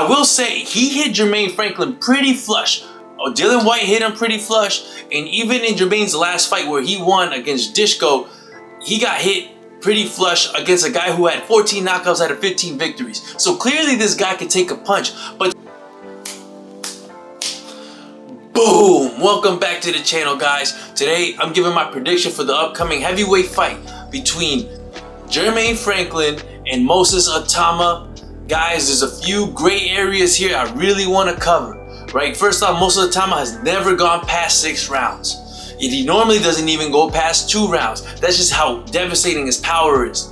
I will say he hit Jermaine Franklin pretty flush. Dillian Whyte hit him pretty flush, and even in Jermaine's last fight where he won against Disco, he got hit pretty flush against a guy who had 14 knockouts out of 15 victories. So clearly this guy could take a punch, but boom! Welcome back to the channel, guys. Today I'm giving my prediction for the upcoming heavyweight fight between Jermaine Franklin and Moses Itauma. Guys, there's a few gray areas here I really want to cover. Right, first off, Moses Itauma has never gone past 6 rounds. He normally doesn't even go past 2 rounds. That's just how devastating his power is.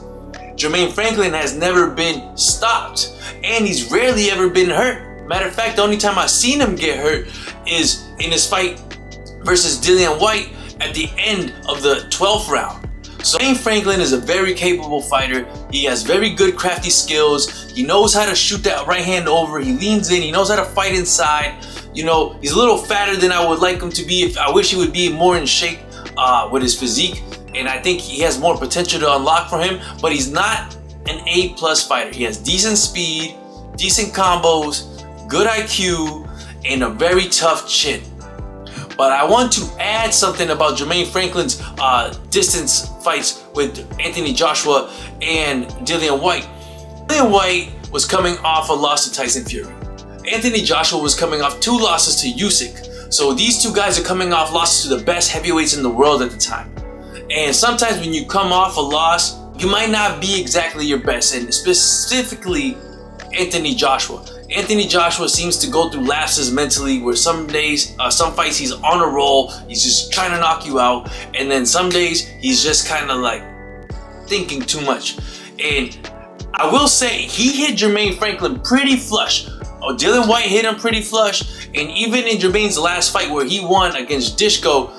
Jermaine Franklin has never been stopped, and he's rarely ever been hurt. Matter of fact, the only time I've seen him get hurt is in his fight versus Dillian Whyte at the end of the 12th round. So Jermaine Franklin is a very capable fighter. He has very good crafty skills. He knows how to shoot that right hand over. He leans in. He knows how to fight inside. You know, he's a little fatter than I would like him to be. I wish he would be more in shape with his physique. And I think he has more potential to unlock for him. But he's not an A+ fighter. He has decent speed, decent combos, good IQ, and a very tough chin. But I want to add something about Jermaine Franklin's distance fights with Anthony Joshua and Dillian Whyte. Dillian Whyte was coming off a loss to Tyson Fury. Anthony Joshua was coming off 2 losses to Usyk. So these 2 guys are coming off losses to the best heavyweights in the world at the time. And sometimes when you come off a loss, you might not be exactly your best, and specifically Anthony Joshua. Anthony Joshua seems to go through lapses mentally where some days, some fights he's on a roll, he's just trying to knock you out, and then some days he's just kind of like thinking too much. And I will say he hit Jermaine Franklin pretty flush. Dillian Whyte hit him pretty flush, and even in Jermaine's last fight where he won against Disco,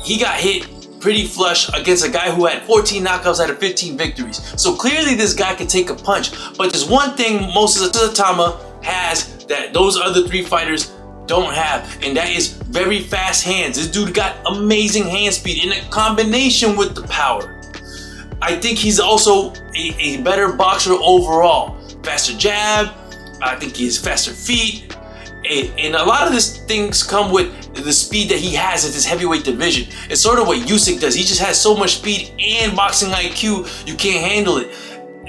he got hit pretty flush against a guy who had 14 knockouts out of 15 victories. So clearly this guy could take a punch. But there's one thing Moses Itauma has that those other 3 fighters don't have, and that is very fast hands. This dude got amazing hand speed in a combination with the power. I think he's also a better boxer overall. Faster jab, I think he has faster feet, and a lot of these things come with the speed that he has at this heavyweight division. It's sort of what Usyk does. He just has so much speed and boxing IQ, you can't handle it.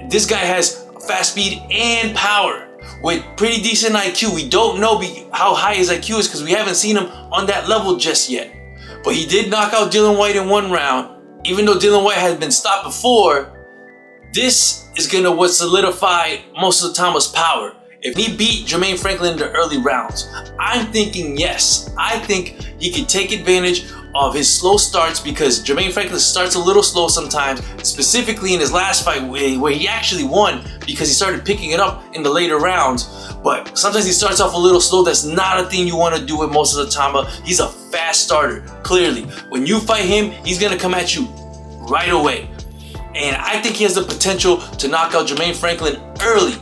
This guy has fast speed and power with pretty decent IQ. We don't know how high his IQ is because we haven't seen him on that level just yet. But he did knock out Dillian Whyte in 1 round. Even though Dillian Whyte has been stopped before, this is gonna what solidify Moses Itauma's power. If he beat Jermaine Franklin in the early rounds, I'm thinking yes. I think he could take advantage of his slow starts because Jermaine Franklin starts a little slow sometimes, specifically in his last fight where he actually won because he started picking it up in the later rounds. But sometimes he starts off a little slow. That's not a thing you want to do with Moses Itauma. He's a fast starter, clearly. When you fight him, he's going to come at you right away. And I think he has the potential to knock out Jermaine Franklin early.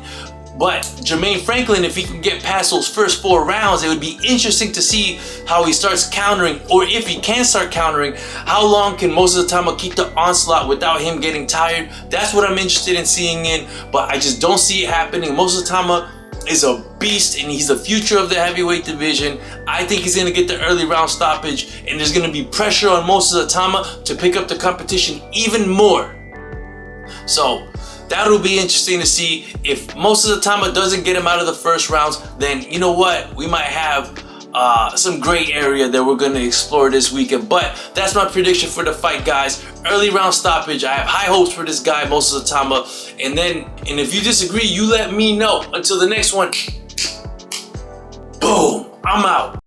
But Jermaine Franklin, if he can get past those first 4 rounds, it would be interesting to see how he starts countering, or if he can start countering, how long can Moses Itauma keep the onslaught without him getting tired? That's what I'm interested in seeing in, but I just don't see it happening. Moses Itauma is a beast, and he's the future of the heavyweight division. I think he's gonna get the early round stoppage, and there's gonna be pressure on Moses Itauma to pick up the competition even more. So that'll be interesting to see. If Moses Itauma doesn't get him out of the first rounds, then you know what? We might have some gray area that we're going to explore this weekend. But that's my prediction for the fight, guys. Early round stoppage. I have high hopes for this guy, Moses Itauma. And if you disagree, you let me know. Until the next one, boom, I'm out.